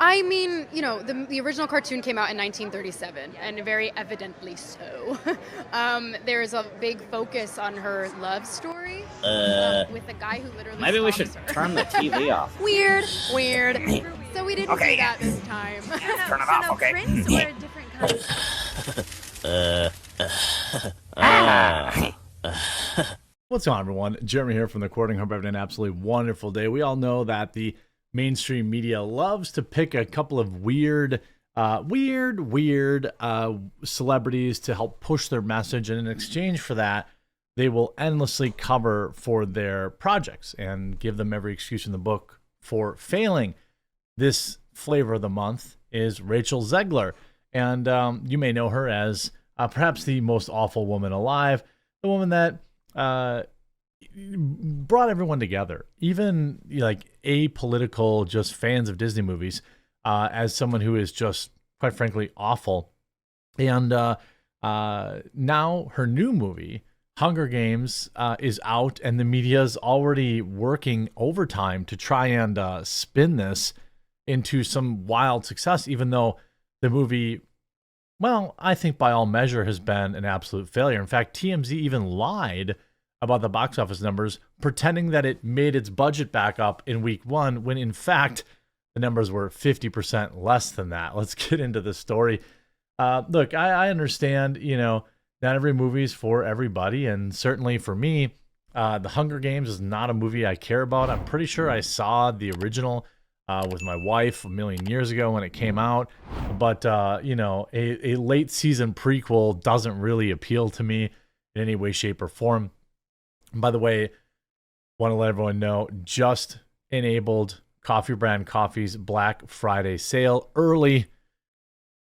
I mean, the original cartoon came out in 1937, and very evidently so. There's a big focus on her love story with a guy who literally Maybe we should stalks her. turn the TV off. Weird. So we didn't do that this time. Turn it off, no okay? prince or a different color? What's going on, everyone? Jeremy here from the Recording Hub. Having an absolutely wonderful day. We all know that the mainstream media loves to pick a couple of weird celebrities to help push their message, and in exchange for that, they will endlessly cover for their projects and give them every excuse in the book for failing. This flavor of the month is Rachel Zegler, and you may know her as perhaps the most awful woman alive, the woman that brought everyone together, even like apolitical, just fans of Disney movies, as someone who is just, quite frankly, awful. And now her new movie, Hunger Games, is out, and the media is already working overtime to try and spin this into some wild success, even though the movie, well, I think by all measure has been an absolute failure. In fact, TMZ even lied about the box office numbers, pretending that it made its budget back up in week one, when in fact the numbers were 50% less than that. Let's get into the story. Look, I understand, not every movie is for everybody, and certainly for me, The Hunger Games is not a movie I care about. I'm pretty sure I saw the original with my wife a million years ago when it came out, but a late season prequel doesn't really appeal to me in any way, shape, or form. And by the way, want to let everyone know, just enabled Coffee Brand Coffee's Black Friday sale early.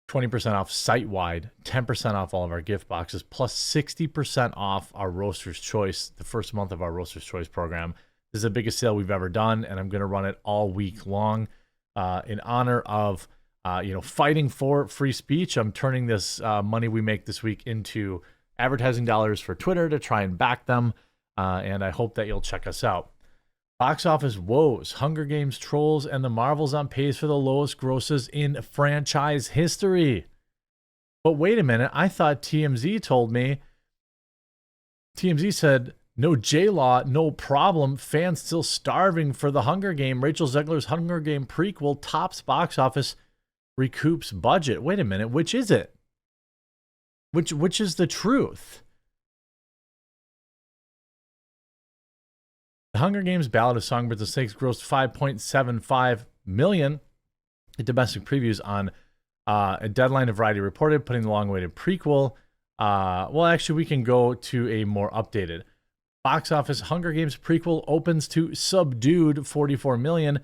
20% off site-wide, 10% off all of our gift boxes, plus 60% off our Roaster's Choice, the first month of our Roaster's Choice program. This is the biggest sale we've ever done, and I'm going to run it all week long in honor of fighting for free speech. I'm turning this money we make this week into advertising dollars for Twitter to try and back them. And I hope that you'll check us out. Box office woes, Hunger Games trolls, and the Marvels on pace for the lowest grosses in franchise history. But wait a minute, I thought TMZ told me. TMZ said, no J-Law, no problem. Fans still starving for the Hunger Game. Rachel Zegler's Hunger Game prequel tops box office, recoups budget. Wait a minute, which is it? Which is the truth? The Hunger Games Ballad of Songbirds and Snakes grossed $5.75 million at domestic previews on a Deadline of Variety reported, putting the long-awaited prequel. Well, actually, we can go to a more updated. Box office Hunger Games prequel opens to subdued $44 million.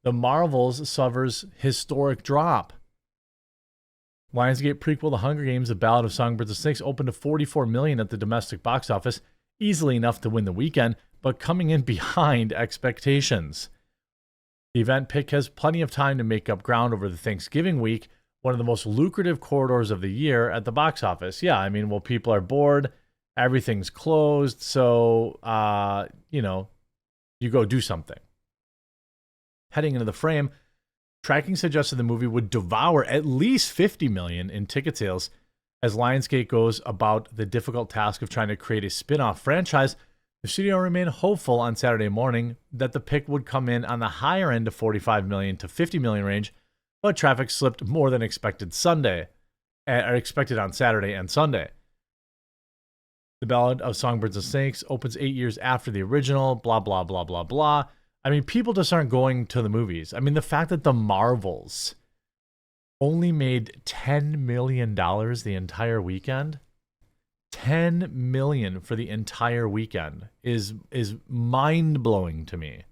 The Marvels suffers historic drop. Lionsgate prequel The Hunger Games, The Ballad of Songbirds and Snakes opened to $44 million at the domestic box office, easily enough to win the weekend, but coming in behind expectations. The event pick has plenty of time to make up ground over the Thanksgiving week, one of the most lucrative corridors of the year at the box office. Yeah, I mean, well, people are bored, everything's closed, so, you go do something. Heading into the frame, tracking suggested the movie would devour at least $50 million in ticket sales as Lionsgate goes about the difficult task of trying to create a spin-off franchise. The studio remained hopeful on Saturday morning that the pick would come in on the higher end of $45 million to $50 million range, but traffic slipped more than expected on Saturday and Sunday. The Ballad of Songbirds and Snakes opens 8 years after the original, blah, blah, blah, blah, blah. I mean, people just aren't going to the movies. I mean, the fact that the Marvels only made $10 million the entire weekend, $10 million for the entire weekend is mind-blowing to me.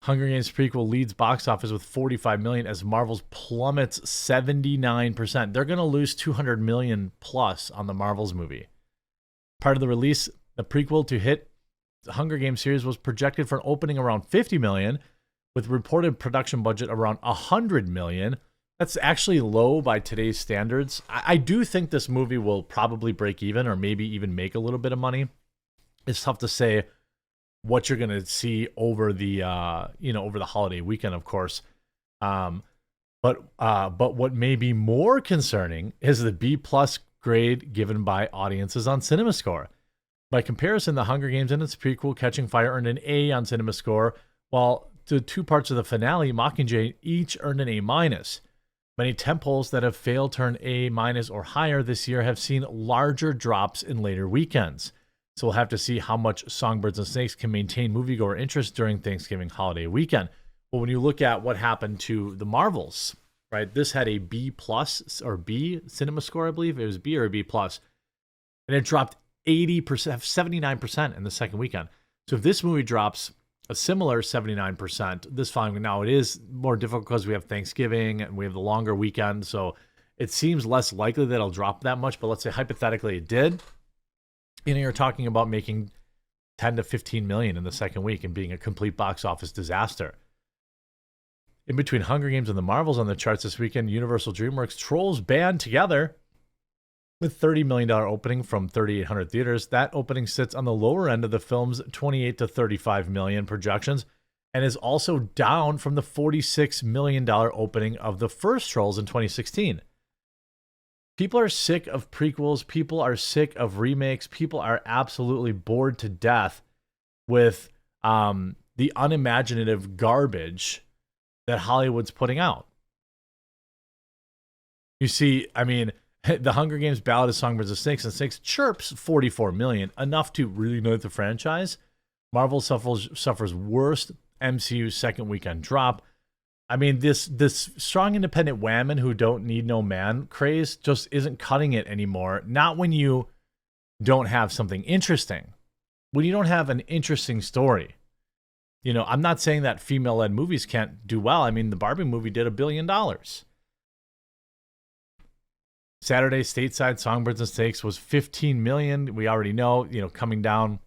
Hunger Games prequel leads box office with $45 million as Marvel's plummets 79%. They're going to lose $200 million plus on the Marvels movie. Part of the release, the prequel to hit the Hunger Games series was projected for an opening around $50 million, with reported production budget around $100 million. That's actually low by today's standards. I do think this movie will probably break even or maybe even make a little bit of money. It's tough to say what you're going to see over the over the holiday weekend, of course. But what may be more concerning is the B+ grade given by audiences on CinemaScore. By comparison, The Hunger Games and its prequel, Catching Fire, earned an A on CinemaScore, while the two parts of the finale, Mockingjay, each earned an A-. Many tentpoles that have failed to earn A- or higher this year have seen larger drops in later weekends. So we'll have to see how much Songbirds and Snakes can maintain moviegoer interest during Thanksgiving holiday weekend. Well, when you look at what happened to the Marvels, right? This had a B+ or B CinemaScore, I believe. It was B or a B+. And it dropped 80%, 79% in the second weekend. So if this movie drops a similar 79% this following, now it is more difficult because we have Thanksgiving and we have the longer weekend. So it seems less likely that it'll drop that much. But let's say hypothetically it did. You're talking about making 10 to 15 million in the second week and being a complete box office disaster. In between Hunger Games and the Marvels on the charts this weekend, Universal DreamWorks Trolls band together with $30 million opening from 3,800 theaters. That opening sits on the lower end of the film's 28 to 35 million projections and is also down from the $46 million opening of the first Trolls in 2016. People are sick of prequels. People are sick of remakes. People are absolutely bored to death with the unimaginative garbage that Hollywood's putting out. You see, I mean, The Hunger Games Ballad of Songbirds and Snakes chirps 44 million, enough to reignite the franchise. Marvel suffers worst MCU second weekend drop. I mean, this strong independent whammon who don't need no man craze just isn't cutting it anymore. Not when you don't have something interesting. When you don't have an interesting story. You know, I'm not saying that female-led movies can't do well. I mean, the Barbie movie did $1 billion. Saturday stateside Songbirds and Snakes was 15 million. We already know, coming down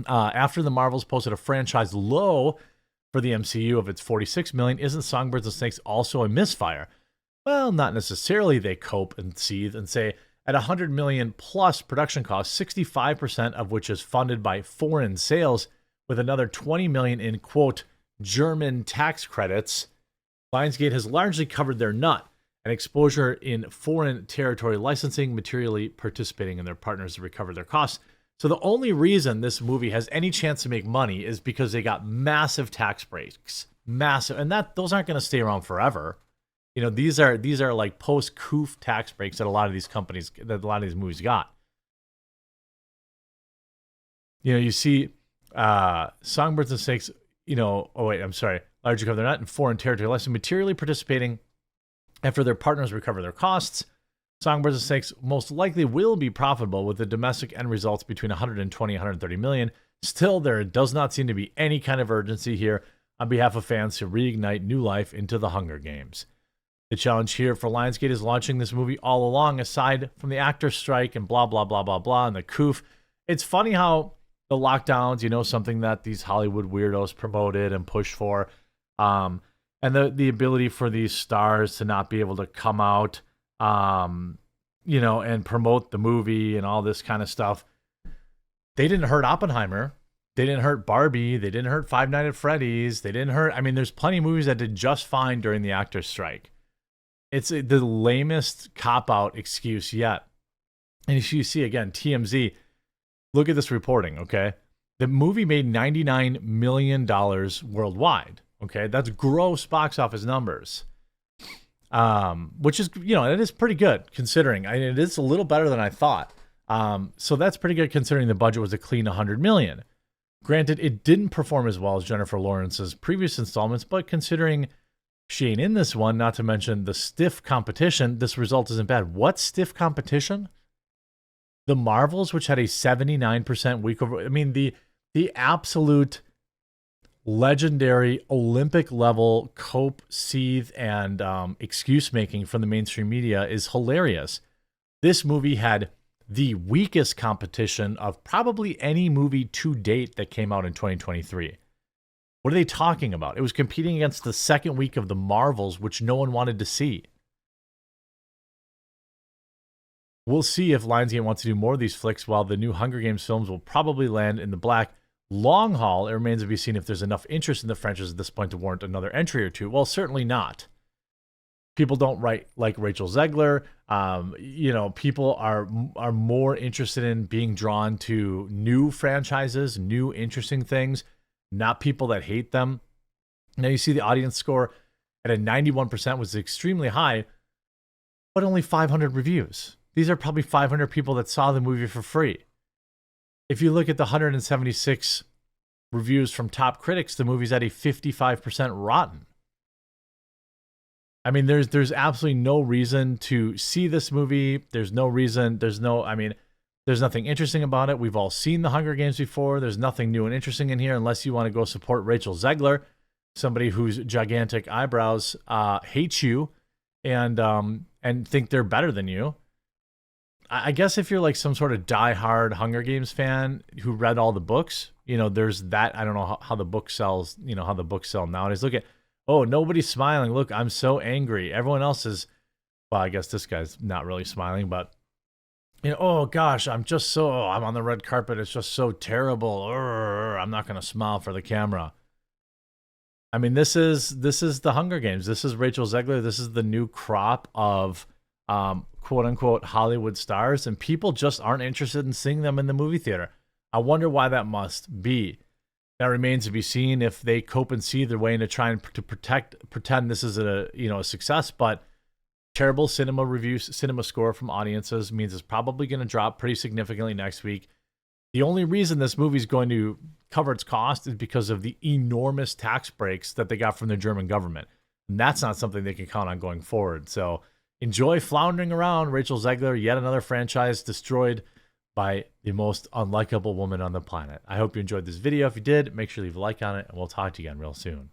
after the Marvels posted a franchise low for the MCU of its 46 million. Isn't Songbirds and Snakes also a misfire? Well, not necessarily. They cope and seethe and say at 100 million plus production costs, 65% of which is funded by foreign sales, with another 20 million in, quote, German tax credits, Lionsgate has largely covered their nut and exposure in foreign territory licensing, materially participating in their partners to recover their costs. So the only reason this movie has any chance to make money is because they got massive tax breaks. Massive. And those aren't going to stay around forever. These are like post-coup tax breaks that a lot of these movies got. You see Songbirds and Snakes, largely cover their nut in foreign territory licensing, materially participating after their partners recover their costs. Songbirds and Snakes most likely will be profitable, with the domestic end results between 120 and 130 million. Still, there does not seem to be any kind of urgency here on behalf of fans to reignite new life into the Hunger Games. The challenge here for Lionsgate is launching this movie all along, aside from the actor strike and blah, blah, blah, blah, blah, and the coof. It's funny how the lockdowns, something that these Hollywood weirdos promoted and pushed for, and the ability for these stars to not be able to come out, and promote the movie and all this kind of stuff. They didn't hurt Oppenheimer. They didn't hurt Barbie. They didn't hurt Five Nights at Freddy's. They didn't hurt, there's plenty of movies that did just fine during the actors' strike. It's the lamest cop-out excuse yet. And if you see, again, TMZ, look at this reporting, okay? The movie made $99 million worldwide, okay? That's gross box office numbers. Which is, it is pretty good considering. It is a little better than I thought. So that's pretty good considering the budget was a clean 100 million. Granted, it didn't perform as well as Jennifer Lawrence's previous installments, but considering she ain't in this one, not to mention the stiff competition, this result isn't bad. What stiff competition? The Marvels, which had a 79% week over, the absolute legendary Olympic level cope, seethe, and excuse making from the mainstream media is hilarious. This movie had the weakest competition of probably any movie to date that came out in 2023. What are they talking about? It was competing against the second week of the Marvels, which no one wanted to see. We'll see if Lionsgate wants to do more of these flicks, while the new Hunger Games films will probably land in the black. Long haul, it remains to be seen if there's enough interest in the franchise at this point to warrant another entry or two. Well, certainly not. People don't write like Rachel Zegler. People are more interested in being drawn to new franchises, new interesting things, not people that hate them. Now you see the audience score at a 91% was extremely high, but only 500 reviews. These are probably 500 people that saw the movie for free. If you look at the 176 reviews from top critics, the movie's at a 55% rotten. I mean, there's absolutely no reason to see this movie. There's nothing interesting about it. We've all seen The Hunger Games before. There's nothing new and interesting in here unless you want to go support Rachel Zegler, somebody whose gigantic eyebrows hates you and think they're better than you. I guess if you're like some sort of diehard Hunger Games fan who read all the books, there's that. I don't know how the book sells, how the books sell nowadays. Look at, oh, nobody's smiling. Look, I'm so angry. Everyone else is, well, I guess this guy's not really smiling, but, oh gosh, I'm on the red carpet. It's just so terrible. I'm not going to smile for the camera. I mean, this is the Hunger Games. This is Rachel Zegler. This is the new crop of quote unquote Hollywood stars, and people just aren't interested in seeing them in the movie theater. I wonder why that must be. That remains to be seen if they cope and see their way into trying to pretend this is a success. But terrible cinema score from audiences means it's probably going to drop pretty significantly next week. The only reason this movie is going to cover its cost is because of the enormous tax breaks that they got from the German government. And that's not something they can count on going forward. So enjoy floundering around Rachel Zegler, yet another franchise destroyed by the most unlikable woman on the planet. I hope you enjoyed this video. If you did, make sure you leave a like on it, and we'll talk to you again real soon.